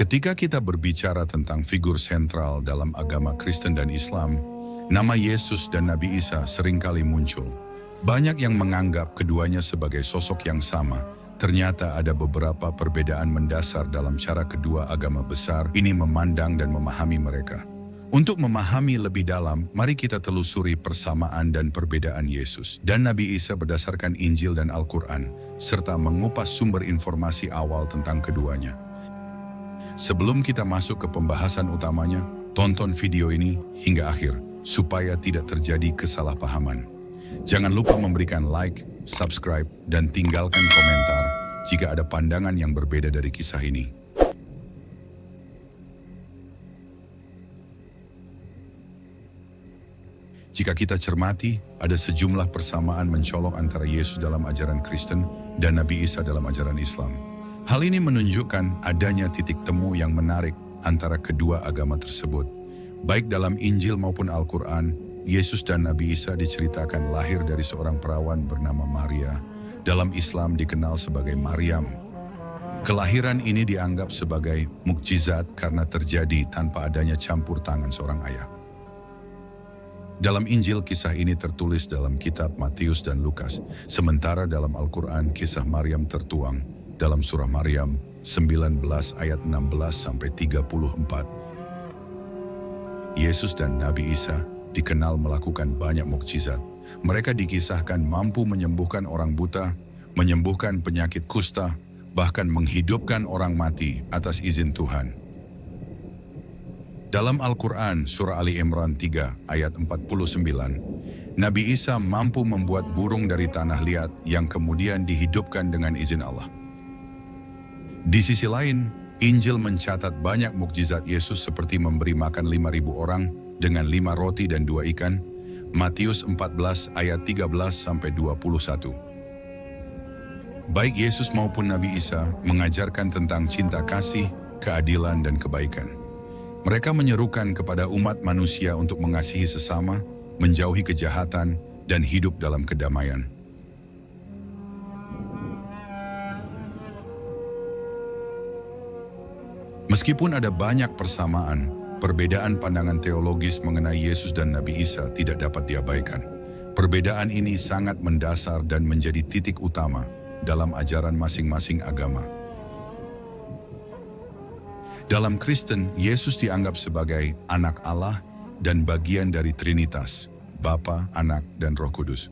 Ketika kita berbicara tentang figur sentral dalam agama Kristen dan Islam, nama Yesus dan Nabi Isa seringkali muncul. Banyak yang menganggap keduanya sebagai sosok yang sama. Ternyata ada beberapa perbedaan mendasar dalam cara kedua agama besar ini memandang dan memahami mereka. Untuk memahami lebih dalam, mari kita telusuri persamaan dan perbedaan Yesus dan Nabi Isa berdasarkan Injil dan Al-Quran, serta mengupas sumber informasi awal tentang keduanya. Sebelum kita masuk ke pembahasan utamanya, tonton video ini hingga akhir, supaya tidak terjadi kesalahpahaman. Jangan lupa memberikan like, subscribe, dan tinggalkan komentar jika ada pandangan yang berbeda dari kisah ini. Jika kita cermati, ada sejumlah persamaan mencolok antara Yesus dalam ajaran Kristen dan Nabi Isa dalam ajaran Islam. Hal ini menunjukkan adanya titik temu yang menarik antara kedua agama tersebut. Baik dalam Injil maupun Al-Quran, Yesus dan Nabi Isa diceritakan lahir dari seorang perawan bernama Maria. Dalam Islam dikenal sebagai Maryam. Kelahiran ini dianggap sebagai mukjizat karena terjadi tanpa adanya campur tangan seorang ayah. Dalam Injil, kisah ini tertulis dalam kitab Matius dan Lukas, sementara dalam Al-Quran kisah Maryam tertuang dalam surah Maryam 19 ayat 16-34. Yesus dan Nabi Isa dikenal melakukan banyak mukjizat. Mereka dikisahkan mampu menyembuhkan orang buta, menyembuhkan penyakit kusta, bahkan menghidupkan orang mati atas izin Tuhan. Dalam Al-Quran, surah Ali Imran 3 ayat 49, Nabi Isa mampu membuat burung dari tanah liat yang kemudian dihidupkan dengan izin Allah. Di sisi lain, Injil mencatat banyak mukjizat Yesus seperti memberi makan 5.000 orang dengan 5 roti dan 2 ikan, Matius 14 ayat 13-21. Baik Yesus maupun Nabi Isa mengajarkan tentang cinta kasih, keadilan, dan kebaikan. Mereka menyerukan kepada umat manusia untuk mengasihi sesama, menjauhi kejahatan, dan hidup dalam kedamaian. Meskipun ada banyak persamaan, perbedaan pandangan teologis mengenai Yesus dan Nabi Isa tidak dapat diabaikan. Perbedaan ini sangat mendasar dan menjadi titik utama dalam ajaran masing-masing agama. Dalam Kristen, Yesus dianggap sebagai anak Allah dan bagian dari Trinitas, Bapa, Anak, dan Roh Kudus.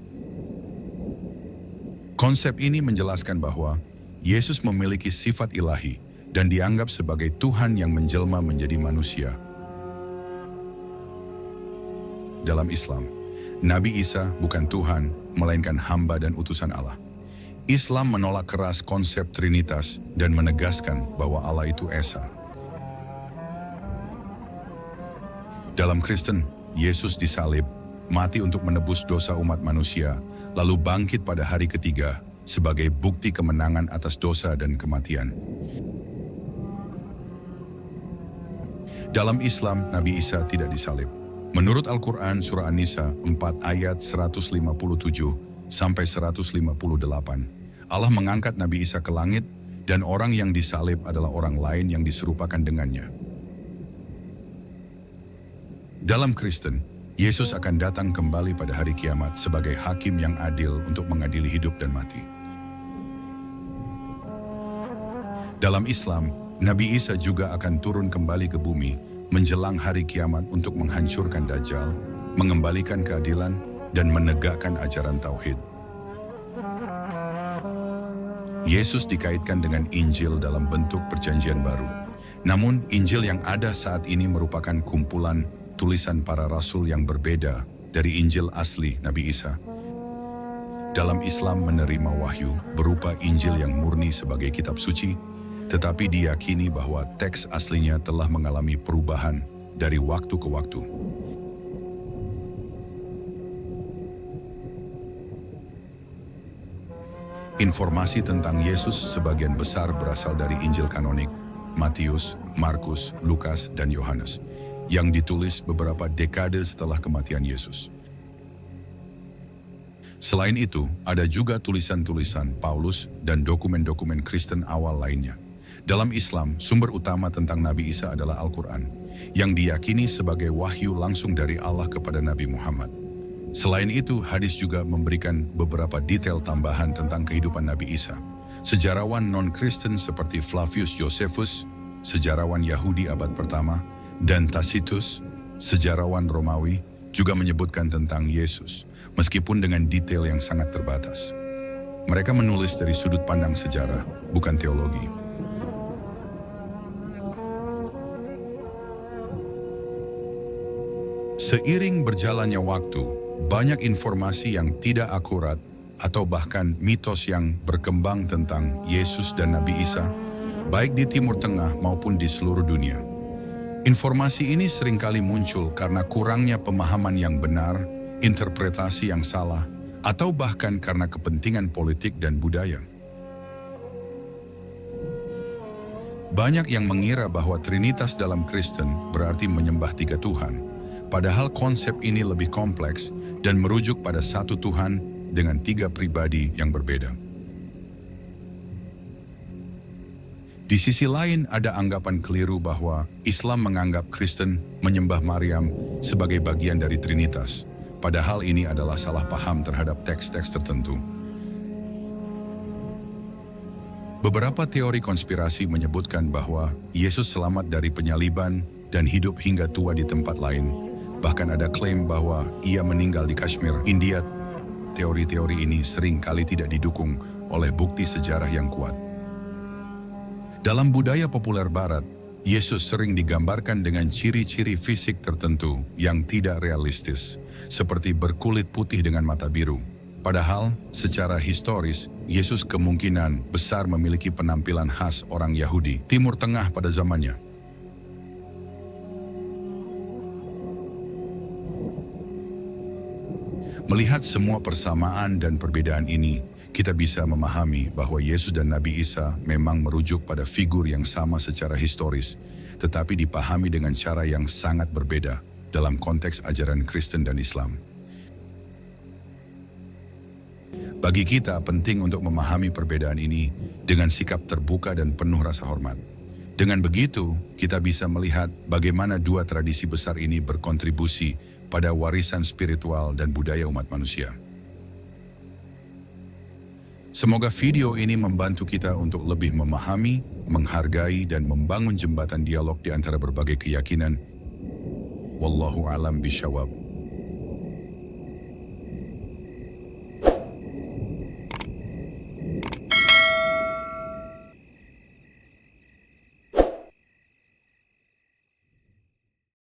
Konsep ini menjelaskan bahwa Yesus memiliki sifat ilahi dan dianggap sebagai Tuhan yang menjelma menjadi manusia. Dalam Islam, Nabi Isa bukan Tuhan, melainkan hamba dan utusan Allah. Islam menolak keras konsep Trinitas dan menegaskan bahwa Allah itu Esa. Dalam Kristen, Yesus disalib, mati untuk menebus dosa umat manusia, lalu bangkit pada hari ketiga sebagai bukti kemenangan atas dosa dan kematian. Dalam Islam, Nabi Isa tidak disalib. Menurut Al-Quran surah An-Nisa 4 ayat 157-158, Allah mengangkat Nabi Isa ke langit dan orang yang disalib adalah orang lain yang diserupakan dengannya. Dalam Kristen, Yesus akan datang kembali pada hari kiamat sebagai hakim yang adil untuk mengadili hidup dan mati. Dalam Islam, Nabi Isa juga akan turun kembali ke bumi menjelang hari kiamat untuk menghancurkan Dajjal, mengembalikan keadilan, dan menegakkan ajaran Tauhid. Yesus dikaitkan dengan Injil dalam bentuk perjanjian baru. Namun, Injil yang ada saat ini merupakan kumpulan tulisan para rasul yang berbeda dari Injil asli Nabi Isa. Dalam Islam menerima wahyu berupa Injil yang murni sebagai kitab suci, tetapi diyakini bahwa teks aslinya telah mengalami perubahan dari waktu ke waktu. Informasi tentang Yesus sebagian besar berasal dari Injil kanonik, Matius, Markus, Lukas, dan Yohanes, yang ditulis beberapa dekade setelah kematian Yesus. Selain itu, ada juga tulisan-tulisan Paulus dan dokumen-dokumen Kristen awal lainnya. Dalam Islam, sumber utama tentang Nabi Isa adalah Al-Quran, yang diyakini sebagai wahyu langsung dari Allah kepada Nabi Muhammad. Selain itu, hadis juga memberikan beberapa detail tambahan tentang kehidupan Nabi Isa. Sejarawan non-Kristen seperti Flavius Josephus, sejarawan Yahudi abad pertama, dan Tacitus, sejarawan Romawi, juga menyebutkan tentang Yesus, meskipun dengan detail yang sangat terbatas. Mereka menulis dari sudut pandang sejarah, bukan teologi. Seiring berjalannya waktu, banyak informasi yang tidak akurat atau bahkan mitos yang berkembang tentang Yesus dan Nabi Isa, baik di Timur Tengah maupun di seluruh dunia. Informasi ini seringkali muncul karena kurangnya pemahaman yang benar, interpretasi yang salah, atau bahkan karena kepentingan politik dan budaya. Banyak yang mengira bahwa Trinitas dalam Kristen berarti menyembah tiga Tuhan, padahal konsep ini lebih kompleks dan merujuk pada satu Tuhan dengan tiga pribadi yang berbeda. Di sisi lain, ada anggapan keliru bahwa Islam menganggap Kristen menyembah Maryam sebagai bagian dari Trinitas, padahal ini adalah salah paham terhadap teks-teks tertentu. Beberapa teori konspirasi menyebutkan bahwa Yesus selamat dari penyaliban dan hidup hingga tua di tempat lain. Bahkan ada klaim bahwa ia meninggal di Kashmir, India. Teori-teori ini sering kali tidak didukung oleh bukti sejarah yang kuat. Dalam budaya populer Barat, Yesus sering digambarkan dengan ciri-ciri fisik tertentu yang tidak realistis, seperti berkulit putih dengan mata biru. Padahal, secara historis, Yesus kemungkinan besar memiliki penampilan khas orang Yahudi Timur Tengah pada zamannya. Melihat semua persamaan dan perbedaan ini, kita bisa memahami bahwa Yesus dan Nabi Isa memang merujuk pada figur yang sama secara historis, tetapi dipahami dengan cara yang sangat berbeda dalam konteks ajaran Kristen dan Islam. Bagi kita penting untuk memahami perbedaan ini dengan sikap terbuka dan penuh rasa hormat. Dengan begitu, kita bisa melihat bagaimana dua tradisi besar ini berkontribusi pada warisan spiritual dan budaya umat manusia. Semoga video ini membantu kita untuk lebih memahami, menghargai, dan membangun jembatan dialog di antara berbagai keyakinan. Wallahu a'lam bishawab.